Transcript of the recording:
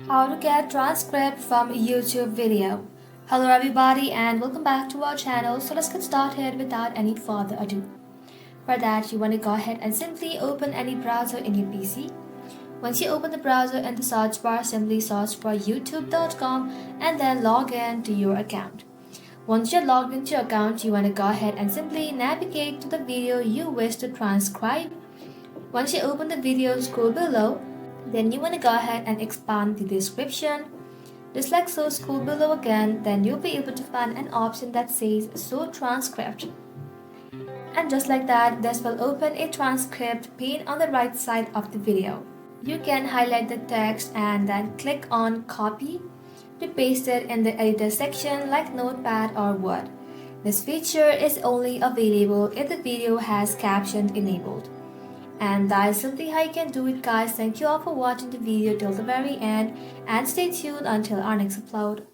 How to get transcript from a YouTube video. Hello everybody and welcome back to our channel. So let's get started without any further ado. For that, you want to go ahead and simply open any browser in your PC. Once you open the browser in the search bar, simply search for youtube.com and then log in to your account. Once you're logged into your account, you want to go ahead and simply navigate to the video you wish to transcribe. Once you open the video, scroll below. Then you want to go ahead and expand the description. Just like so, scroll below again, then you'll be able to find an option that says Show Transcript. And just like that, this will open a transcript pane on the right side of the video. You can highlight the text and then click on Copy to paste it in the editor section like Notepad or Word. This feature is only available if the video has caption enabled. And that is simply how you can do it, guys. Thank you all for watching the video till the very end and stay tuned until our next upload.